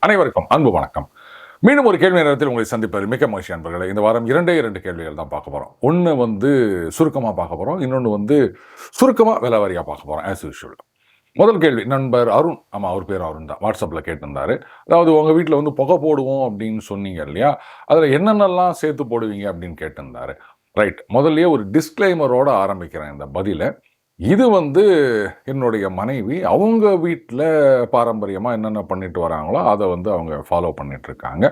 அனைவருக்கும் அன்பு வணக்கம். மீண்டும் ஒரு கேள்வி நேரத்தில் உங்களை சந்திப்பதில் மிக்க மகிழ்ச்சி அன்பர்களே. இந்த வாரம் 2 கேள்விகள் தான் பார்க்க போறோம். ஒண்ணு சுருக்கமா பார்க்க போறோம். இன்னொன்னு சுருக்கமா விலாவாரியா பார்க்க போறோம் ஆஸ் யூசுவல். முதல் கேள்வி நண்பர் அருண், ஆமா அவர் பேர் அருண் தான், வாட்ஸ்அப்ல கேட்டிருந்தாரு. அதாவது உங்க வீட்ல புகை போடுவோம் அப்படின்னு சொன்னீங்க இல்லையா? அதுல என்னென்னலாம் சேர்த்து போடுவீங்க அப்படின்னு கேட்டிருந்தாரு. ரைட். முதல்லயே ஒரு டிஸ்க்ளைமரோட ஆரம்பிக்கிறேன் இந்த பதில. இது என்னுடைய மனைவி அவங்க வீட்ல பாரம்பரியமா என்னென்ன பண்ணிட்டு வராங்களோ அதை அவங்க ஃபாலோ பண்ணிட்டு இருக்காங்க.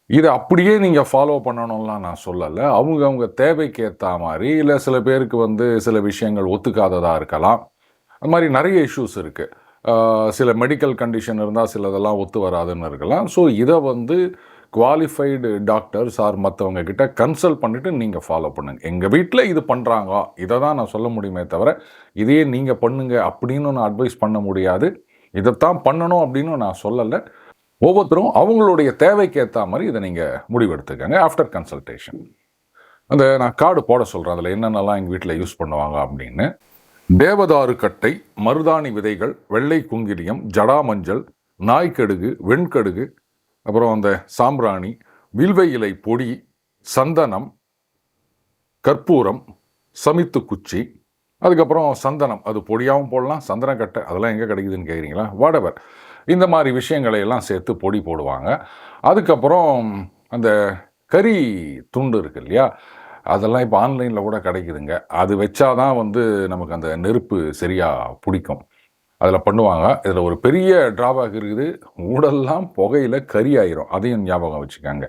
இதை அப்படியே நீங்க ஃபாலோ பண்ணணும்லாம் நான் சொல்லலை. அவங்க தேவைக்கு ஏற்ற மாதிரி, இல்லை சில பேருக்கு சில விஷயங்கள் ஒத்துக்காததா இருக்கலாம். அது மாதிரி நிறைய இஷ்யூஸ் இருக்கு. சில மெடிக்கல் கண்டிஷன் இருந்தால் சிலதெல்லாம் ஒத்து வராதுன்னு இருக்கலாம். ஸோ இதை குவாலிஃபைடு டாக்டர்ஸ் ஆர் மற்றவங்க கிட்ட கன்சல்ட் பண்ணிட்டு நீங்கள் ஃபாலோ பண்ணுங்க. எங்கள் வீட்டில் இது பண்ணுறாங்க, இதை தான் நான் சொல்ல முடியுமே தவிர இதையே நீங்கள் பண்ணுங்க அப்படின்னு நான் அட்வைஸ் பண்ண முடியாது. இதைத்தான் பண்ணணும் அப்படின்னு நான் சொல்லலை. ஒவ்வொருத்தரும் அவங்களுடைய தேவைக்கு ஏற்ற மாதிரி இதை நீங்கள் முடிவெடுத்துக்கங்க ஆஃப்டர் கன்சல்டேஷன். நான் கார்டு போட சொல்கிறேன், அதில் என்னென்னலாம் எங்கள் வீட்டில் யூஸ் பண்ணுவாங்க அப்படின்னு. தேவதாரு கட்டை, மருதாணி விதைகள், வெள்ளை குங்கிலியம், ஜடாமஞ்சள், நாய்க்கடுகு, வெண்கடுகு, அப்புறம் சாம்பிராணி, வில்வ இலை பொடி, சந்தனம், கற்பூரம், சமித்து குச்சி, அதுக்கப்புறம் சந்தனம், அது பொடியாகவும் போடலாம், சந்தனக்கட்டை அதெல்லாம் எங்கே கிடைக்குதுன்னு கேட்குறீங்களா? வாடவர் இந்த மாதிரி விஷயங்களை எல்லாம் சேர்த்து பொடி போடுவாங்க. அதுக்கப்புறம் அந்த கறி துண்டு இருக்கு இல்லையா, அதெல்லாம் இப்போ ஆன்லைனில் கூட கிடைக்குதுங்க. அது வச்சாதான் நமக்கு அந்த நெருப்பு சரியாக பிடிக்கும். அதில் பண்ணுவாங்க. இதில் ஒரு பெரிய ட்ராபேக் இருக்குது, ஊடெல்லாம் புகையில் கறி ஆயிரும். அதையும் ஞாபகம் வச்சுக்காங்க.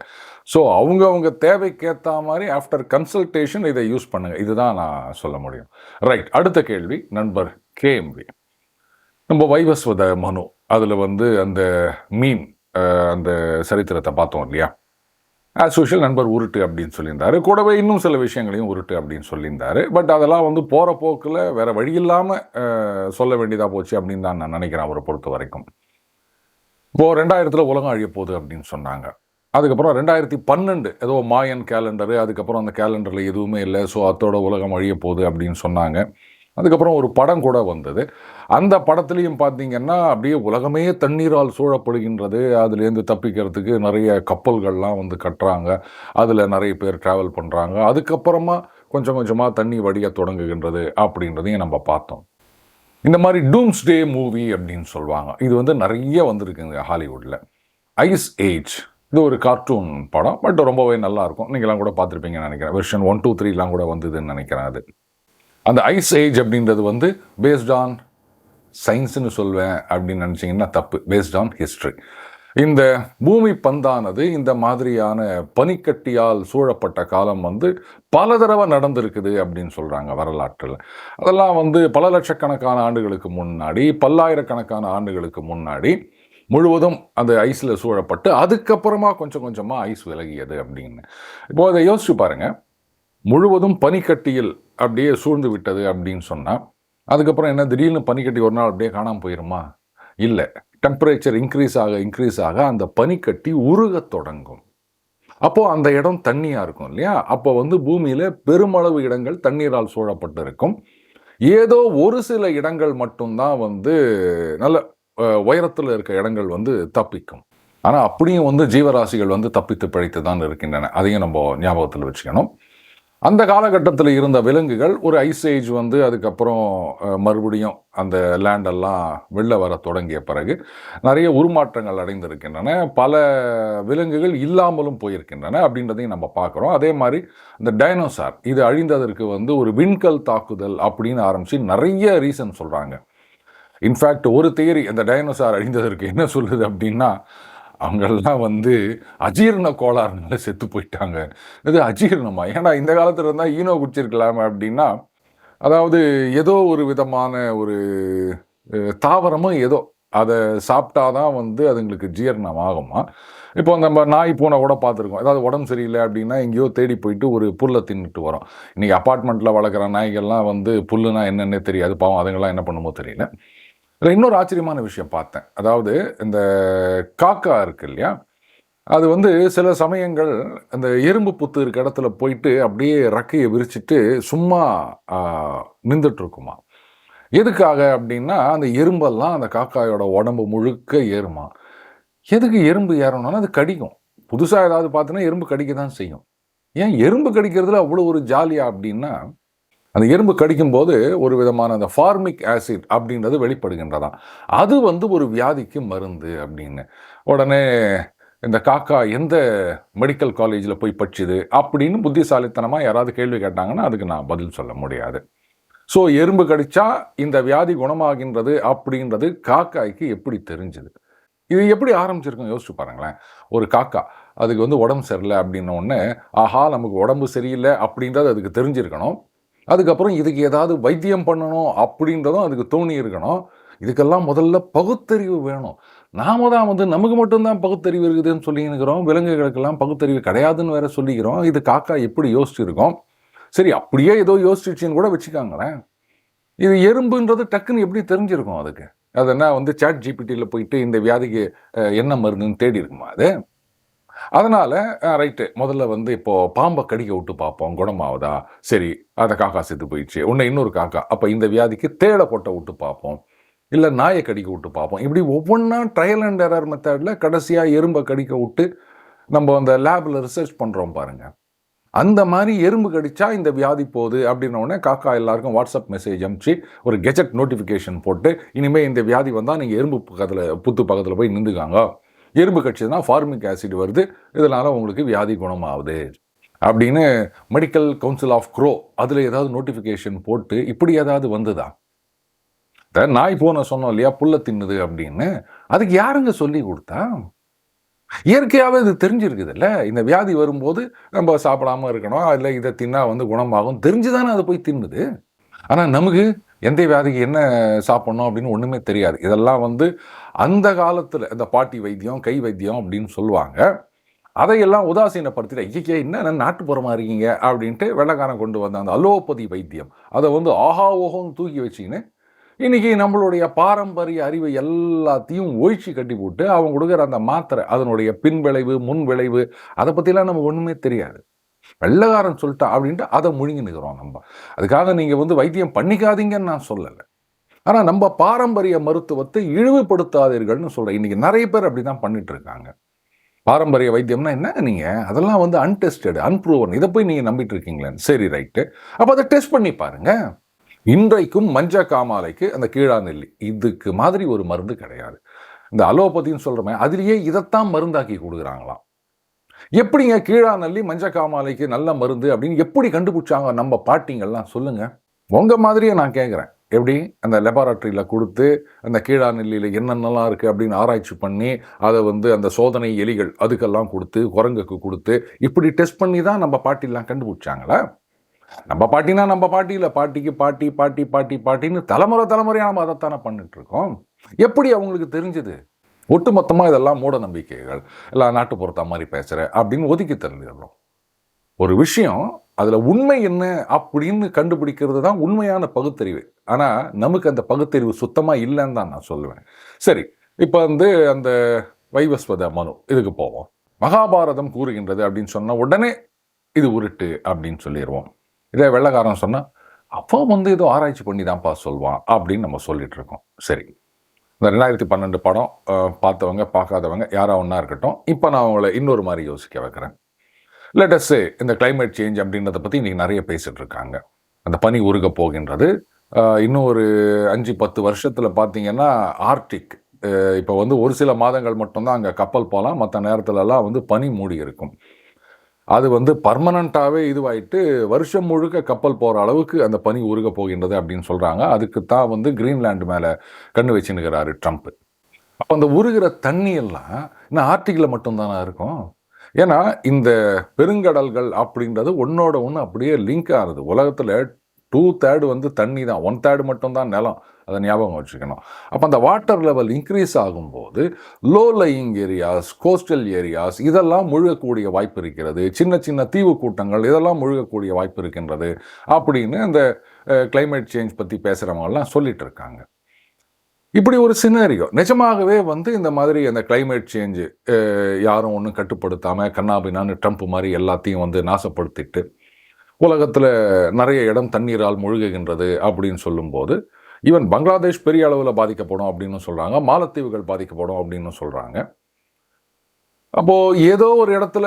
ஸோ அவங்க தேவைக்கேற்ற மாதிரி ஆஃப்டர் கன்சல்டேஷன் இதை யூஸ் பண்ணுங்க. இதுதான் நான் சொல்ல முடியும். ரைட். அடுத்த கேள்வி நண்பர் கேஎம்வி. நம்ம வைவஸ்வத மனு அதில் அந்த மீன் அந்த சரித்திரத்தை பார்த்தோம் இல்லையா? ஆஸ் யூஷுவல் நண்பர் உருட்டு அப்படின்னு சொல்லியிருந்தாரு. கூடவே இன்னும் சில விஷயங்களையும் உருட்டு அப்படின்னு சொல்லியிருந்தாரு. பட் அதெல்லாம் போகிற போக்கில் வேற வழி இல்லாமல் சொல்ல வேண்டியதாக போச்சு அப்படின்னு தான் நான் நினைக்கிறேன் அவரை பொறுத்த வரைக்கும். இப்போது 2000 உலகம் அழிய போகுது அப்படின்னு சொன்னாங்க. அதுக்கப்புறம் 2012 ஏதோ மாயன் கேலண்டரு, அதுக்கப்புறம் அந்த கேலண்டரில் எதுவுமே இல்லை, ஸோ அதோட உலகம் அழிய போகுது அப்படின்னு சொன்னாங்க. அதுக்கப்புறம் ஒரு படம் கூட வந்தது. அந்த படத்துலையும் பார்த்தீங்கன்னா அப்படியே உலகமே தண்ணீரால் சூழப்படுகின்றது. அதுலேருந்து தப்பிக்கிறதுக்கு நிறைய கப்பல்கள்லாம் கட்டுறாங்க. அதில் நிறைய பேர் ட்ராவல் பண்ணுறாங்க. அதுக்கப்புறமா கொஞ்சம் கொஞ்சமாக தண்ணி வடிய தொடங்குகின்றது அப்படின்றதையும் நம்ம பார்த்தோம். இந்த மாதிரி டூம்ஸ்டே மூவி அப்படின்னு சொல்லுவாங்க. இது நிறைய வந்திருக்குங்க ஹாலிவுட்டில். ஐஸ் ஏஜ், இது ஒரு கார்ட்டூன் படம், பட் ரொம்பவே நல்லாயிருக்கும். நீங்களாம் கூட பார்த்துருப்பீங்கன்னு நினைக்கிறேன். வெர்ஷன் 1, 2, 3 கூட வந்ததுன்னு நினைக்கிறேன். அது அந்த ஐஸ் ஏஜ் அப்படின்றது பேஸ்ட் ஆன் சயின்ஸ்னு சொல்வேன் அப்படின்னு நினச்சிங்கன்னா தப்பு. Based on history. இந்த பூமி பந்தானது இந்த மாதிரியான பனிக்கட்டியால் சூழப்பட்ட காலம் பல தடவை நடந்திருக்குது அப்படின்னு சொல்கிறாங்க வரலாற்றில். அதெல்லாம் பல லட்சக்கணக்கான ஆண்டுகளுக்கு முன்னாடி, பல்லாயிரக்கணக்கான ஆண்டுகளுக்கு முன்னாடி முழுவதும் அந்த ஐஸில் சூழப்பட்டு அதுக்கப்புறமா கொஞ்சம் கொஞ்சமாக ஐஸ் விலகியது அப்படின்னு. இப்போது அதை யோசிச்சு பாருங்கள். முழுவதும் பனிக்கட்டியில் அப்படியே சூழ்ந்து விட்டது அப்படின்னு சொன்னால் அதுக்கப்புறம் என்ன, திடீர்னு பனிக்கட்டி ஒரு நாள் அப்படியே காணாமல் போயிருமா? இல்லை. டெம்பரேச்சர் இன்க்ரீஸ் ஆக அந்த பனிக்கட்டி உருக தொடங்கும். அப்போது அந்த இடம் தண்ணியாக இருக்கும் இல்லையா? அப்போ பூமியில் பெருமளவு இடங்கள் தண்ணீரால் சூழப்பட்டு இருக்கும். ஏதோ ஒரு சில இடங்கள் மட்டும்தான் நல்ல உயரத்தில் இருக்க இடங்கள் தப்பிக்கும். ஆனால் அப்படியும் ஜீவராசிகள் தப்பித்து பிழைத்து தான் இருக்கின்றன. அதையும் நம்ம ஞாபகத்தில் வச்சுக்கணும். அந்த காலகட்டத்தில் இருந்த விலங்குகள் ஒரு ஐஸ் ஏஜ் அதுக்கப்புறம் மறுபடியும் அந்த லேண்டெல்லாம் வெளில வர தொடங்கிய பிறகு நிறைய உருமாற்றங்கள் அடைந்திருக்கின்றன. பல விலங்குகள் இல்லாமலும் போயிருக்கின்றன அப்படின்றதையும் நம்ம பார்க்குறோம். அதே மாதிரி இந்த டைனோசார் இது அழிந்ததற்கு ஒரு விண்கல் தாக்குதல் அப்படின்னு ஆரம்பித்து நிறைய ரீசன் சொல்கிறாங்க. இன்ஃபேக்ட் ஒரு தியரி அந்த டைனோசார் அழிந்ததற்கு என்ன சொல்லுது அப்படின்னா, அவங்கெல்லாம் அஜீரண கோளாறுனால செத்து போயிட்டாங்க. இது அஜீரணமா? ஏன்னா இந்த காலத்தில் இருந்தால் ஈனோ குடிச்சிருக்கலாம் அப்படின்னா, அதாவது ஏதோ ஒரு விதமான ஒரு தாவரமும் ஏதோ அதை சாப்பிட்டாதான் அதுங்களுக்கு ஜீரணம் ஆகுமா. இப்போ நம்ம நாய் பூனை கூட பார்த்துருக்கோம். ஏதாவது உடம்பு சரியில்லை அப்படின்னா எங்கேயோ தேடி போயிட்டு ஒரு புல்லை தின்னுட்டு வரோம். இன்றைக்கி அப்பார்ட்மெண்ட்டில் வளர்க்குற நாய்கள்லாம் புல்லுனா என்னென்னே தெரியாது. பாவம் அதுங்கெல்லாம் என்ன பண்ணுமோ தெரியல. இதில் இன்னொரு ஆச்சரியமான விஷயம் பார்த்தேன். அதாவது இந்த காக்கா இருக்கு இல்லையா, அது சில சமயங்கள் அந்த எறும்பு புத்து இருக்க இடத்துல போயிட்டு அப்படியே ரெக்கையை விரிச்சிட்டு சும்மா நின்றுட்டு இருக்குமா. எதுக்காக அப்படின்னா அந்த எறும்பெல்லாம் அந்த காக்காயோட உடம்பு முழுக்க ஏறுமா. எதுக்கு எறும்பு ஏறணும்னா அது கடிக்கும். புதுசா ஏதாவது பார்த்தீங்கன்னா எறும்பு கடிக்க தான் செய்யும். ஏன் எறும்பு கடிக்கிறதுல அவ்வளோ ஒரு ஜாலியா அப்படின்னா, அந்த எறும்பு கடிக்கும்போது ஒரு விதமான அந்த ஃபார்மிக் ஆசிட் அப்படின்றது வெளிப்படுகின்றதாம். அது வந்து ஒரு வியாதிக்கு மருந்து அப்படின்னு. உடனே இந்த காக்கா எந்த மெடிக்கல் காலேஜ்ல போய் படிச்சுது அப்படின்னு புத்திசாலித்தனமா யாராவது கேள்வி கேட்டாங்கன்னா, அதுக்கு நான் பதில் சொல்ல முடியாது. ஸோ எறும்பு கடிச்சா இந்த வியாதி குணமாகின்றது அப்படின்றது காக்காய்க்கு எப்படி தெரிஞ்சது? இது எப்படி ஆரம்பிச்சிருக்கும் யோசிச்சு பாருங்களேன். ஒரு காக்கா அதுக்கு வந்து உடம்பு சரியில்ல அப்படின்ன உடனே, ஆஹா நமக்கு உடம்பு சரியில்ல அப்படின்றது அதுக்கு தெரிஞ்சிருக்கணும். அதுக்கப்புறம் இதுக்கு ஏதாவது வைத்தியம் பண்ணணும் அப்படின்றதும் அதுக்கு தோணி இருக்கணும். இதுக்கெல்லாம் முதல்ல பகுத்தறிவு வேணும். நாம தான் வந்து நமக்கு மட்டும் தான் பகுத்தறிவு இருக்குதுன்னு சொல்லின்னுக்கிறோம். விலங்குகளுக்கெல்லாம் பகுத்தறிவு கிடையாதுன்னு வேற சொல்லிக்கிறோம். இது காக்கா எப்படி யோசிச்சிருக்கும்? சரி அப்படியே ஏதோ யோசிச்சுன்னு கூட வச்சுக்காங்களேன். இது எறும்புன்றது டக்குன்னு எப்படி தெரிஞ்சிருக்கும் அதுக்கு? அது என்ன வந்து சாட் ஜிபிடில போயிட்டு இந்த வியாதிக்கு என்ன மருந்துன்னு தேடி இருக்குமா அது? அதனால ரைட்டு முதல்ல வந்து இப்போ பாம்ப கடிக்க விட்டு பார்ப்போம் குணமாவுதா? சரி அந்த காக்கா செத்து போயிடுச்சு. உடனே இன்னொரு காக்கா. அப்ப இந்த வியாதிக்கு தேள கொட்ட விட்டு பார்ப்போம். இல்ல நாய கடிக்க விட்டு பார்ப்போம். இப்படி ஒவ்வொன்னா ட்ரையல் அண்ட் எரர் மெத்தட்ல கடைசியா எறும்ப கடிக்க விட்டு நம்ம அந்த லேப்ல ரிசர்ச் பண்றோம் பாருங்க. அந்த மாதிரி எறும்பு கடிச்சா இந்த வியாதி போகுது அப்படின்ன உடனே காக்கா எல்லாருக்கும் வாட்ஸ்அப் மெசேஜ் அனுப்பிச்சு ஒரு கெஜெட் நோட்டிஃபிகேஷன் போட்டு இனிமே இந்த வியாதி வந்தால் நீங்கள் எறும்பு புத்து பக்கத்தில் போய் நின்றுக்காங்க. எறும்பு கடிச்சதுன்னா ஃபார்மிக் ஆசிட் வருது, இதனால உங்களுக்கு வியாதி குணமாகுது அப்படின்னு மெடிக்கல் கவுன்சில் ஆஃப் க்ரோ அதில் ஏதாவது நோட்டிஃபிகேஷன் போட்டு இப்படி ஏதாவது வந்ததா? நாய் போன சொன்னோம் இல்லையா புல்ல தின்னுது அப்படின்னு, அதுக்கு யாருங்க சொல்லி கொடுத்தா? இயற்கையாகவே இது தெரிஞ்சிருக்குதுல்ல. இந்த வியாதி வரும்போது நம்ம சாப்பிடாம இருக்கணும், இல்லை இதை தின்னா வந்து குணமாகும் தெரிஞ்சுதானே அதை போய் தின்னுது. ஆனால் நமக்கு எந்த வியாதிக்கு என்ன சாப்பிடணும் அப்படின்னு ஒன்றுமே தெரியாது. இதெல்லாம் வந்து அந்த காலத்தில் இந்த பாட்டி வைத்தியம் கை வைத்தியம் அப்படின்னு சொல்லுவாங்க. அதையெல்லாம் உதாசீனப்படுத்திட்டு ஐயே என்ன நாட்டுப்புறமா இருக்கீங்க அப்படின்ட்டு வெள்ளைக்காரன் கொண்டு வந்த அந்த அலோபதி வைத்தியம் அதை வந்து ஆஹா ஓஹோன்னு தூக்கி வச்சிக்கின்னு இன்னைக்கு நம்மளுடைய பாரம்பரிய அறிவை எல்லாத்தையும் ஒழிச்சு கட்டி போட்டு அவங்க கொடுக்குற அந்த மாத்திரை அதனுடைய பின் விளைவு முன் விளைவு அதை பற்றிலாம் நமக்கு ஒன்றுமே தெரியாது. வெள்ளைக்காரன் சொல்லிட்டா அப்படின்ட்டு அதை முழுங்கி நிற்கிறோம் நம்ம. அதுக்காக நீங்கள் வந்து வைத்தியம் பண்ணிக்காதீங்கன்னு நான் சொல்லலை. ஆனால் நம்ம பாரம்பரிய மருத்துவத்தை இழிவுபடுத்தாதீர்கள்னு சொல்கிறேன். இன்னைக்கு நிறைய பேர் அப்படி தான் பண்ணிட்டு இருக்காங்க. பாரம்பரிய வைத்தியம்னா என்ன நீங்கள் அதெல்லாம் வந்து அன்டெஸ்டட் அன்ப்ரூவன் இதை போய் நீங்கள் நம்பிட்டு இருக்கீங்களேன்னு. சரி ரைட்டு, அப்போ அதை டெஸ்ட் பண்ணி பாருங்க. இன்றைக்கும் மஞ்ச காமாலைக்கு அந்த கீழா நெல்லி இதுக்கு மாதிரி ஒரு மருந்து கிடையாது. இந்த அலோபதின்னு சொல்கிறோமே அதுலேயே இதைத்தான் மருந்தாக்கி கொடுக்குறாங்களாம். எப்படிங்க கீழா நெல்லி மஞ்ச காமாலைக்கு நல்ல மருந்து அப்படின்னு எப்படி கண்டுபிடிச்சாங்க நம்ம பாட்டிங்கெல்லாம் சொல்லுங்க. உங்க மாதிரியே நான் கேட்குறேன். எப்படி அந்த லெபார்டரியில் கொடுத்து அந்த கீழா நெல்லியில் என்னென்னலாம் இருக்குது அப்படின்னு ஆராய்ச்சி பண்ணி அதை வந்து அந்த சோதனை எலிகள் அதுக்கெல்லாம் கொடுத்து குரங்குக்கு கொடுத்து இப்படி டெஸ்ட் பண்ணி தான் நம்ம பாட்டிலாம் கண்டுபிடிச்சாங்களா? நம்ம பாட்டினா நம்ம பாட்டி இல்லை, பாட்டிக்கு பாட்டி பாட்டி பாட்டி பாட்டின்னு தலைமுறையாக நம்ம அதைத்தானே பண்ணிட்டு இருக்கோம். எப்படி அவங்களுக்கு தெரிஞ்சது? ஒட்டுமொத்தமாக இதெல்லாம் மூட நம்பிக்கைகள், எல்லாம் நாட்டுப்புறத்தா மாதிரி பேசுகிற அப்படின்னு ஒதுக்கி தள்ளிடுறோம். ஒரு விஷயம் அதில் உண்மை என்ன அப்படின்னு கண்டுபிடிக்கிறது தான் உண்மையான பகுத்தறிவு. ஆனால் நமக்கு அந்த பகுத்தறிவு சுத்தமாக இல்லைன்னு தான் நான் சொல்லுவேன். சரி, இப்போ வந்து அந்த வைவஸ்வத மனு இதுக்கு போவோம். மகாபாரதம் கூறுகின்றது அப்படின்னு சொன்ன உடனே இது உருட்டு அப்படின்னு சொல்லிடுவோம். இதே வெள்ளைக்காரன் சொன்னால் அப்போ வந்து ஏதோ ஆராய்ச்சி பண்ணி தான்ப்பா சொல்வான் அப்படின்னு நம்ம சொல்லிட்டு இருக்கோம். சரி, இந்த 2012 படம் பார்த்தவங்க பார்க்காதவங்க யாராக ஒன்றா இருக்கட்டும். இப்போ நான் அவங்கள இன்னொரு மாதிரி யோசிக்க வைக்கிறேன். லெட்டஸ் இந்த கிளைமேட் சேஞ்ச் அப்படின்றத பற்றி இன்றைக்கி நிறைய பேசிகிட்டு இருக்காங்க. அந்த பனி உருக போகின்றது. இன்னும் ஒரு 5-10 வருஷத்தில் பார்த்தீங்கன்னா ஆர்டிக் இப்போ வந்து ஒரு சில மாதங்கள் மட்டும்தான் அங்கே கப்பல் போகலாம், மற்ற நேரத்துலலாம் வந்து பனி மூடி இருக்கும். அது வந்து பர்மனண்ட்டாகவே இதுவாயிட்டு வருஷம் முழுக்க கப்பல் போகிற அளவுக்கு அந்த பனி உருக போகின்றது அப்படின்னு சொல்கிறாங்க. அதுக்கு தான் வந்து கிரீன்லாண்டு மேலே கண்ணு வச்சுன்னுக்கிறாரு ட்ரம்ப். அப்போ அந்த உருகிற தண்ணி எல்லாம் இன்னும் ஆர்டிக்கில் மட்டும்தானே இருக்கும். ஏன்னா இந்த பெருங்கடல்கள் அப்படின்றது ஒன்னோட ஒன்று அப்படியே லிங்க் ஆகுது. உலகத்தில் 2/3 வந்து தண்ணி தான், 1/3 மட்டும்தான் நிலம். அதை ஞாபகம் வச்சுக்கணும். அப்போ அந்த வாட்டர் லெவல் இன்க்ரீஸ் ஆகும்போது low lying areas, coastal areas இதெல்லாம் முழுகக்கூடிய வாய்ப்பு இருக்கிறது. சின்ன சின்ன தீவு கூட்டங்கள் இதெல்லாம் முழுகக்கூடிய வாய்ப்பு இருக்கின்றது அப்படின்னு அந்த கிளைமேட் சேஞ்ச் பற்றி பேசுகிறவங்கலாம் சொல்லிட்டு இருக்காங்க. இப்படி ஒரு சினாரியோ நிஜமாகவே வந்து இந்த மாதிரி அந்த கிளைமேட் சேஞ்சு யாரும் ஒன்றும் கட்டுப்படுத்தாமல் கண்ணாபின்னான்னு ட்ரம்ப் மாதிரி எல்லாத்தையும் வந்து நாசப்படுத்திட்டு உலகத்தில் நிறைய இடம் தண்ணீரால் முழுகுகின்றது அப்படின்னு சொல்லும்போது ஈவன் பங்களாதேஷ் பெரிய அளவில் பாதிக்கப்படும் அப்படின்னு சொல்கிறாங்க, மாலத்தீவுகள் பாதிக்கப்படும் அப்படின்னு சொல்கிறாங்க. அப்போது ஏதோ ஒரு இடத்துல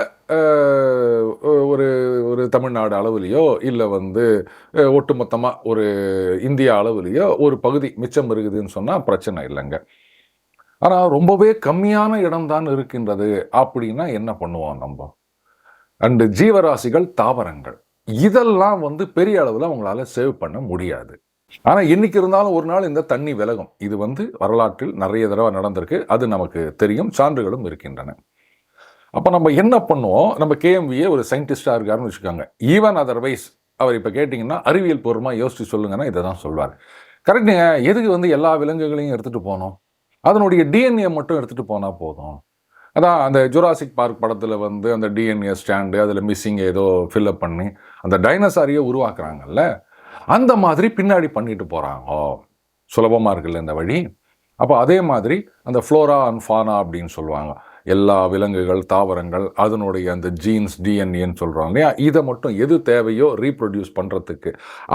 ஒரு ஒரு தமிழ்நாடு அளவுலேயோ இல்லை வந்து ஒட்டுமொத்தமாக ஒரு இந்தியா அளவுலேயோ ஒரு பகுதி மிச்சம் இருக்குதுன்னு சொன்னால் பிரச்சனை இல்லைங்க. ஆனால் ரொம்பவே கம்மியான இடம்தான் இருக்கின்றது அப்படின்னா என்ன பண்ணுவோம் நம்ம? அண்டு ஜீவராசிகள், தாவரங்கள் இதெல்லாம் வந்து பெரிய அளவில் அவங்களால சேவ் பண்ண முடியாது. ஆனால் என்னைக்கு இருந்தாலும் ஒரு நாள் இந்த தண்ணி விலகும். இது வந்து வரலாற்றில் நிறைய தடவை நடந்திருக்கு. அது நமக்கு தெரியும், சான்றுகளும் இருக்கின்றன. அப்போ நம்ம என்ன பண்ணுவோம்? நம்ம கேஎம்விஏ ஒரு சயின்டிஸ்டாக இருக்காருன்னு வச்சுக்கோங்க. ஈவன் அதர்வைஸ் அவர் இப்போ கேட்டிங்கன்னா அறிவியல் பூர்வமாக யோசித்து சொல்லுங்கன்னா இதை தான் சொல்வார். கரெக்டுங்க. எதுக்கு வந்து எல்லா விலங்குகளையும் எடுத்துகிட்டு போனோம்? அதனுடைய டிஎன்ஏ மட்டும் எடுத்துகிட்டு போனால் போதும். அதான் அந்த ஜுராசிக் பார்க் படத்தில் வந்து அந்த டிஎன்ஏ ஸ்டாண்டு அதில் மிஸ்ஸிங் ஏதோ ஃபில்அப் பண்ணி அந்த டைனோசாரியை உருவாக்குறாங்கல்ல, அந்த மாதிரி பின்னாடி பண்ணிட்டு போகிறாங்க. சுலபமாக இருக்குல்ல இந்த வழி. அப்போ அதே மாதிரி அந்த ஃப்ளோரா அண்ட் ஃபானா அப்படின்னு சொல்லுவாங்க. எல்லா விலங்குகள், தாவரங்கள் அதனுடைய அந்த ஜீன்ஸ், டிஎன்ஏன்னு சொல்கிறோம் இல்லையா, இதை மட்டும் எது தேவையோ ரீப்ரொடியூஸ் பண்ணுறதுக்கு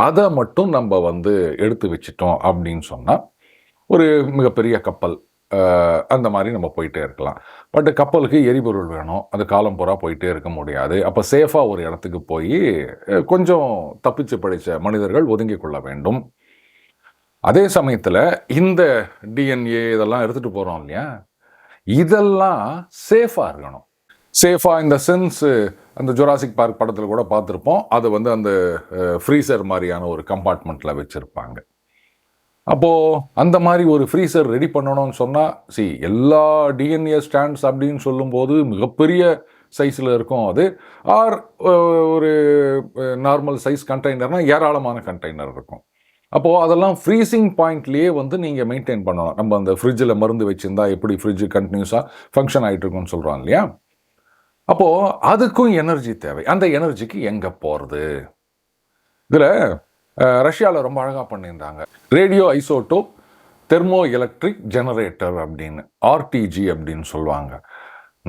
அதை மட்டும் நம்ம வந்து எடுத்து வச்சிட்டோம் அப்படின்னு சொன்னால் ஒரு மிகப்பெரிய கப்பல் அந்த மாதிரி நம்ம போயிட்டே இருக்கலாம். பட் கப்பலுக்கு எரிபொருள் வேணும். அது காலம் பூரா போயிட்டே இருக்க முடியாது. அப்போ சேஃபாக ஒரு இடத்துக்கு போய் கொஞ்சம் தப்பிச்சு பிழைச்ச மனிதர்கள் ஒதுங்கி கொள்ள வேண்டும். அதே சமயத்தில் இந்த டிஎன்ஏ இதெல்லாம் எடுத்துகிட்டு போகிறோம் இல்லையா, இதெல்லாம் சேஃபாக இருக்கணும். சேஃபாக இந்த சென்ஸு அந்த ஜுராசிக் பார்க் படத்தில் கூட பார்த்துருப்போம். அது வந்து அந்த ஃப்ரீசர் மாதிரியான ஒரு கம்பார்ட்மெண்ட்டில் வச்சுருப்பாங்க. அப்போது அந்த மாதிரி ஒரு ஃப்ரீசர் ரெடி பண்ணணும்னு சொன்னால் எல்லா டிஎன்ஏ ஸ்டாண்ட்ஸ் அப்படின்னு சொல்லும்போது மிகப்பெரிய சைஸில் இருக்கும் அது. ஆர் ஒரு நார்மல் சைஸ் கண்டெய்னர்னால் ஏராளமான கண்டெய்னர் இருக்கும். அப்போது அதெல்லாம் ஃப்ரீசிங் பாயிண்ட்லேயே வந்து நீங்கள் மெயின்டைன் பண்ணணும். நம்ம அந்த ஃப்ரிட்ஜில் மருந்து வச்சுருந்தா எப்படி ஃப்ரிட்ஜு கண்டினியூஸாக ஃபங்க்ஷன் ஆகிட்டு இருக்குன்னு சொல்கிறோம் இல்லையா. அப்போது அதுக்கும் எனர்ஜி தேவை. அந்த எனர்ஜிக்கு எங்கே போகிறது? இதில் ரஷ்யாவில் ரொம்ப அழகாக பண்ணியிருந்தாங்க. Radio isotope thermo electric generator அப்படின்னு, ஆர்டிஜி அப்படின்னு சொல்லுவாங்க.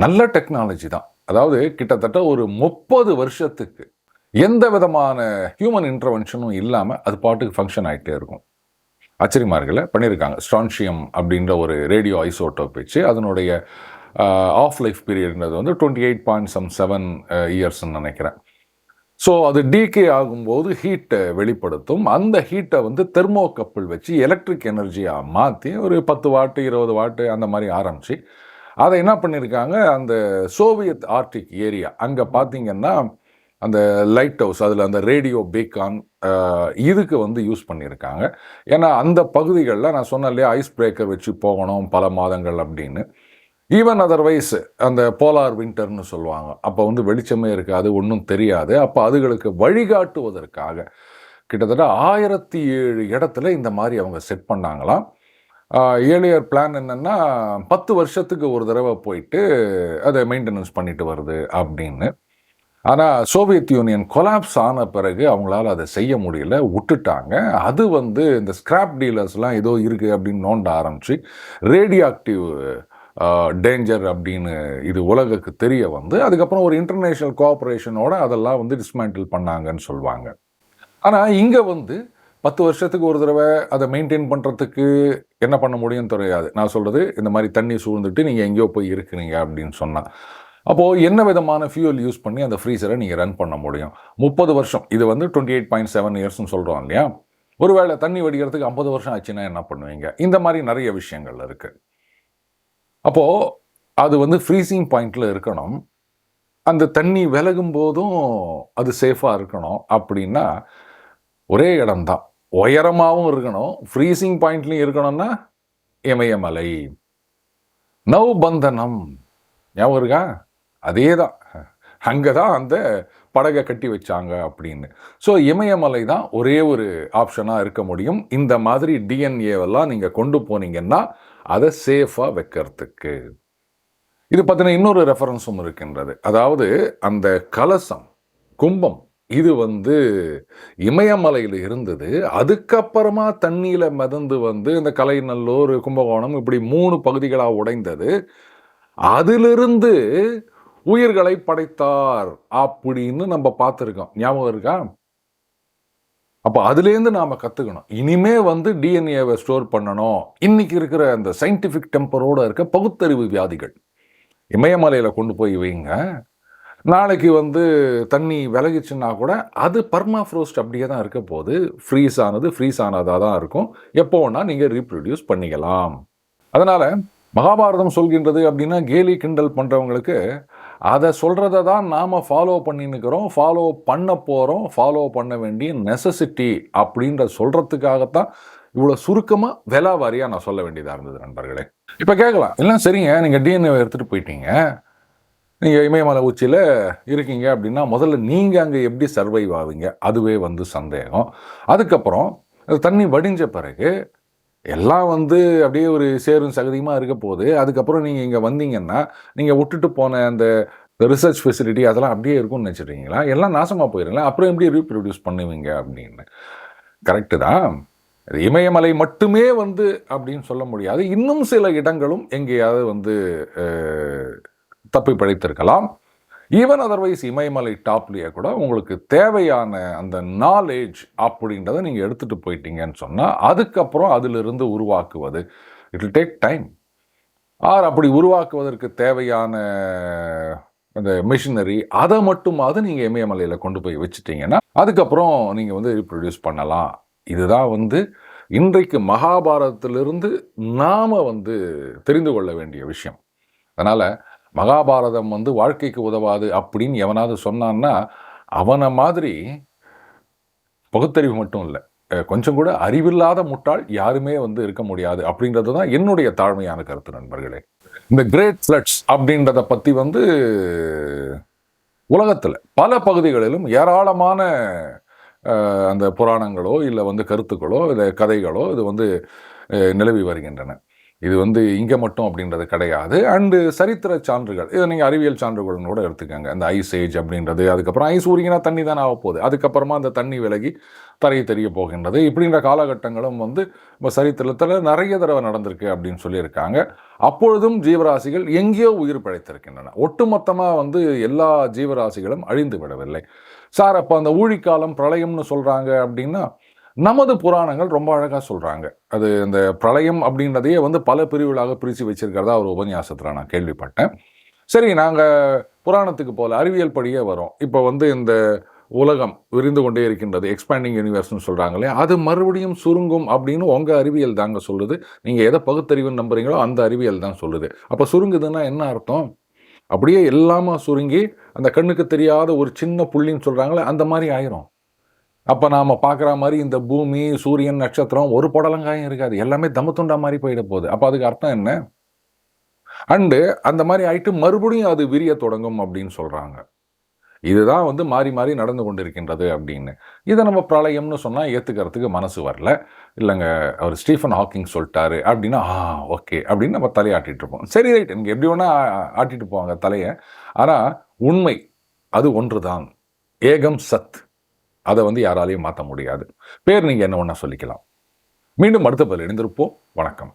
நல்ல டெக்னாலஜி தான். அதாவது கிட்டத்தட்ட ஒரு 30 வருஷத்துக்கு எந்த விதமான ஹியூமன் இன்டர்வென்ஷனும் இல்லாமல் அது பாட்டுக்கு ஃபங்க்ஷன் ஆகிட்டே இருக்கும். ஆச்சரியமாக இருக்குல்ல? பண்ணியிருக்காங்க. ஸ்ட்ரான்ஷியம் அப்படின்ற ஒரு ரேடியோ ஐசோட்டோப் வச்சு அதனுடைய ஆஃப் லைஃப் பீரியட்ன்றது வந்து 28.7 இயர்ஸ்ன்னு நினைக்கிறேன். ஸோ அது டீகே ஆகும்போது ஹீட்டை வெளிப்படுத்தும். அந்த ஹீட்டை வந்து தெர்மோ கப்பிள் வச்சு எலக்ட்ரிக் எனர்ஜியாக மாற்றி ஒரு 10 வாட்டு 20 வாட்டு அந்த மாதிரி ஆரம்பித்து அதை என்ன பண்ணியிருக்காங்க, அந்த சோவியத் ஆர்டிக் ஏரியா அங்கே பார்த்தீங்கன்னா அந்த லைட் ஹவுஸ் அதில் அந்த ரேடியோ பேக்கான் இதுக்கு வந்து யூஸ் பண்ணியிருக்காங்க. ஏன்னா அந்த பகுதிகளில் நான் சொன்னேன் இல்லையா, ஐஸ் பிரேக்கர் வச்சு போகணும் பல மாதங்கள் அப்படின்னு. ஈவன் அதர்வைஸ் அந்த போலார் வின்டர்னு சொல்லுவாங்க. அப்போ வந்து வெளிச்சமே இருக்காது, ஒன்றும் தெரியாது. அப்போ அதுகளுக்கு வழிகாட்டுவதற்காக கிட்டத்தட்ட 1007 இடத்துல இந்த மாதிரி அவங்க செட் பண்ணாங்களாம். ஏர்லியர் பிளான் என்னென்னா 10 வருஷத்துக்கு ஒரு தடவை போயிட்டு அதை மெயின்டெனன்ஸ் பண்ணிட்டு வருது அப்படின்னு. ஆனால் சோவியத் யூனியன் கொலாப்ஸ் ஆன பிறகு அவங்களால அதை செய்ய முடியல, விட்டுட்டாங்க. அது வந்து இந்த ஸ்கிராப் டீலர்ஸ்லாம் ஏதோ இருக்குது அப்படின்னு நோண்ட ஆரம்பித்து ரேடியோ ஆக்டிவ் டேஞ்சர் அப்படின்னு இது உலகுக்கு தெரிய வந்து அதுக்கப்புறம் ஒரு இன்டர்நேஷ்னல் கோஆப்ரேஷனோட அதெல்லாம் வந்து டிஸ்மேண்டில் பண்ணாங்கன்னு சொல்லுவாங்க. ஆனால் இங்கே வந்து 10 வருஷத்துக்கு ஒரு தடவை அதை மெயின்டைன் பண்ணுறதுக்கு என்ன பண்ண முடியும்னு தெரியாது. நான் சொல்கிறது இந்த மாதிரி தண்ணி சூழ்ந்துட்டு நீங்கள் எங்கேயோ போய் இருக்கிறீங்க அப்படின்னு சொன்னால் அப்போது என்ன விதமான ஃபியூல் யூஸ் பண்ணி அந்த ஃப்ரீசரை நீங்கள் ரன் பண்ண முடியும்? 30 வருஷம், இது வந்து 28.7 இயர்ஸ்னு சொல்கிறோம் இல்லையா. ஒருவேளை தண்ணி வடிக்கிறதுக்கு 50 வருஷம் ஆச்சுன்னா என்ன பண்ணுவீங்க? இந்த மாதிரி நிறைய விஷயங்கள் இருக்குது. அப்போது அது வந்து ஃப்ரீசிங் பாயிண்டில் இருக்கணும். அந்த தண்ணி விலகும் போதும் அது சேஃபாக இருக்கணும். அப்படின்னா ஒரே இடம்தான், உயரமாகவும் இருக்கணும், ஃப்ரீசிங் பாயிண்ட்லையும் இருக்கணும்னா இமயமலை. நௌபந்தனம் ஞாபகம் இருக்கா? அதே தான், அங்கே தான் அந்த படகை கட்டி வச்சாங்க அப்படின்னு. ஸோ இமயமலை தான் ஒரே ஒரு ஆப்ஷனாக இருக்க முடியும். இந்த மாதிரி டிஎன்ஏவெல்லாம் நீங்கள் கொண்டு போனீங்கன்னா அதை சேஃபாக வைக்கிறதுக்கு. இது பற்றின இன்னொரு ரெஃபரன்ஸும் இருக்கின்றது. அதாவது அந்த கலசம், கும்பம், இது வந்து இமயமலையில் இருந்தது. அதுக்கப்புறமா தண்ணியில் மிதந்து வந்து இந்த கலைநல்லூர், கும்பகோணம் இப்படி 3 பகுதிகளாக உடைந்தது. அதிலிருந்து உயிர்களை படைத்தார் அப்படின்னு நம்ம பார்த்துருக்கோம். ஞாபகம் இருக்கா? அப்போ அதுலேருந்து நாம் கற்றுக்கணும். இனிமே வந்து டிஎன்ஏவை ஸ்டோர் பண்ணணும். இன்னைக்கு இருக்கிற அந்த சயின்டிஃபிக் டெம்பரோடு இருக்க பகுத்தறிவு வியாதிகள், இமயமலையில் கொண்டு போய் வைங்க, நாளைக்கு வந்து தண்ணி விலகிச்சுன்னா கூட அது பர்மா ஃப்ரோஸ்ட் அப்படியே தான் இருக்க போகுது. ஃப்ரீஸ் ஆனதாக தான் இருக்கும். எப்போ வேணா நீங்கள் ரீப்ரொடியூஸ் பண்ணிக்கலாம். அதனால் மகாபாரதம் சொல்கின்றது அப்படின்னா கேலி கிண்டல் பண்ணுறவங்களுக்கு அதை சொல்கிறத தான் நாம் ஃபாலோ பண்ணின்னுக்கிறோம், ஃபாலோ பண்ண வேண்டிய நெசசிட்டி அப்படின்ற சொல்கிறதுக்காகத்தான் இவ்வளோ சுருக்கமாக விலா வாரியாக நான் சொல்ல வேண்டியதாக இருந்தது நண்பர்களே. இப்போ கேட்கலாம், எல்லாம் சரிங்க, நீங்கள் டிஎன்ஏ எடுத்துகிட்டு போயிட்டீங்க, நீங்கள் இமயமலை உச்சியில் இருக்கீங்க அப்படின்னா முதல்ல நீங்கள் அங்கே எப்படி சர்வைவ் ஆவீங்க? அதுவே வந்து சந்தேகம். அதுக்கப்புறம் தண்ணி வடிஞ்ச பிறகு எல்லாம் வந்து அப்படியே ஒரு சேரும் சகதியுமாக இருக்க போகுது. அதுக்கப்புறம் நீங்கள் இங்கே வந்தீங்கன்னா நீங்கள் விட்டுட்டு போன அந்த ரிசர்ச் ஃபெசிலிட்டி அதெல்லாம் அப்படியே இருக்கும்னு நினச்சிட்றீங்களா? எல்லாம் நாசமாக போயிடுங்களா? அப்புறம் எப்படி ரீப்ரொடியூஸ் பண்ணுவீங்க அப்படின்னு. கரெக்டு தான். இமயமலை மட்டுமே வந்து அப்படின்னு சொல்ல முடியாது. இன்னும் சில இடங்களும் எங்கேயாவது வந்து தப்பி பிழைத்திருக்கலாம். ஈவன் அதர்வைஸ் இமயமலை டாப்லேயே கூட உங்களுக்கு தேவையான அந்த நாலேஜ் அப்படின்றத நீங்கள் எடுத்துகிட்டு போயிட்டீங்கன்னு சொன்னால் அதுக்கப்புறம் அதிலிருந்து உருவாக்குவது இட் வில் டேக் டைம். அப்படி உருவாக்குவதற்கு தேவையான அந்த மிஷினரி அதை மட்டுமாவது நீங்கள் இமயமலையில் கொண்டு போய் வச்சுட்டீங்கன்னா அதுக்கப்புறம் நீங்கள் வந்து ரீப்ரொடியூஸ் பண்ணலாம். இதுதான் வந்து இன்றைக்கு மகாபாரதத்திலிருந்து நாம் வந்து தெரிந்து கொள்ள வேண்டிய விஷயம். அதனால் மகாபாரதம் வந்து வாழ்க்கைக்கு உதவாது அப்படின்னு எவனாவது சொன்னான்னா அவனை மாதிரி பகுத்தறிவு மட்டும் இல்லை, கொஞ்சம் கூட அறிவில்லாத முட்டாள் யாருமே வந்து இருக்க முடியாது அப்படின்றது தான் என்னுடைய தாழ்மையான கருத்து நண்பர்களே. இந்த கிரேட் ஃப்ளட்ஸ் அப்படின்றத பற்றி வந்து உலகத்தில் பல பகுதிகளிலும் ஏராளமான அந்த புராணங்களோ இல்லை வந்து கருத்துக்களோ இல்லை கதைகளோ இது வந்து நிலவி வருகின்றன. இது வந்து இங்கே மட்டும் அப்படின்றது கிடையாது. அண்டு சரித்திர சான்றுகள், இதை நீங்கள் அறிவியல் சான்றுகள்னு கூட எடுத்துக்கோங்க. அந்த ஐஸ் ஏஜ் அப்படின்றது, அதுக்கப்புறம் ஐஸ் ஊறினா தண்ணி தான் ஆக போகுது, அதுக்கப்புறமா அந்த தண்ணி விலகி தரையை தெரிய போகின்றது, இப்படின்ற காலகட்டங்களும் வந்து இப்போ சரித்திரத்தில் நிறைய தடவை நடந்திருக்கு அப்படின்னு சொல்லியிருக்காங்க. அப்பொழுதும் ஜீவராசிகள் எங்கேயோ உயிர் பிழைத்திருக்கின்றன. ஒட்டுமொத்தமாக வந்து எல்லா ஜீவராசிகளும் அழிந்து விடவில்லை. சார் அப்போ அந்த ஊழிக்காலம் பிரளயம்னு சொல்கிறாங்க அப்படின்னா நமது புராணங்கள் ரொம்ப அழகாக சொல்கிறாங்க. அது இந்த பிரளயம் அப்படின்றதையே வந்து பல பிரிவுகளாக பிரித்து வச்சிருக்கிறதா ஒரு உபன்யாசத்தில் நான் கேள்விப்பட்டேன். சரி, நாங்கள் புராணத்துக்கு போல அறிவியல் படியே வரோம். இப்போ வந்து இந்த உலகம் விரிந்து கொண்டே இருக்கின்றது, எக்ஸ்பேண்டிங் யூனிவர்ஸ்னு சொல்கிறாங்களே, அது மறுபடியும் சுருங்கும் அப்படின்னு உங்கள் அறிவியல் தாங்க சொல்லுது. நீங்கள் எதை பகுத்தறிவுன்னு நம்புறீங்களோ அந்த அறிவியல் தான் சொல்லுது. அப்போ சுருங்குதுன்னா என்ன அர்த்தம்? அப்படியே எல்லாமா சுருங்கி அந்த கண்ணுக்கு தெரியாத ஒரு சின்ன புள்ளின்னு சொல்கிறாங்களே அந்த மாதிரி ஆயிரும். அப்போ நாம் பார்க்குற மாதிரி இந்த பூமி, சூரியன், நட்சத்திரம் ஒரு புடலங்காயும் இருக்காது, எல்லாமே தமத்துண்டா மாதிரி போயிட போகுது. அப்போ அதுக்கு அர்த்தம் என்ன? அண்டு அந்த மாதிரி ஆயிட்டு மறுபடியும் அது விரிய தொடங்கும் அப்படின்னு சொல்கிறாங்க. இதுதான் வந்து மாறி மாறி நடந்து கொண்டிருக்கின்றது அப்படின்னு. இதை நம்ம பிரளயம்னு சொன்னால் ஏற்றுக்கிறதுக்கு மனசு வரல. இல்லைங்க, அவர் ஸ்டீஃபன் ஹாக்கிங் சொல்லிட்டாரு அப்படின்னா ஓகே அப்படின்னு நம்ம தலையாட்டிட்டு இருப்போம். சரி, ரைட், எனக்கு எப்படி வேணா ஆட்டிட்டு போவாங்க தலையை. ஆனால் உண்மை அது ஒன்று தான், ஏகம் சத். அதை வந்து யாராலையும் மாற்ற முடியாது. பேர் நீங்கள் என்ன ஒன்றா சொல்லிக்கலாம். மீண்டும் அடுத்த பதில் இணைந்திருப்போம். வணக்கம்.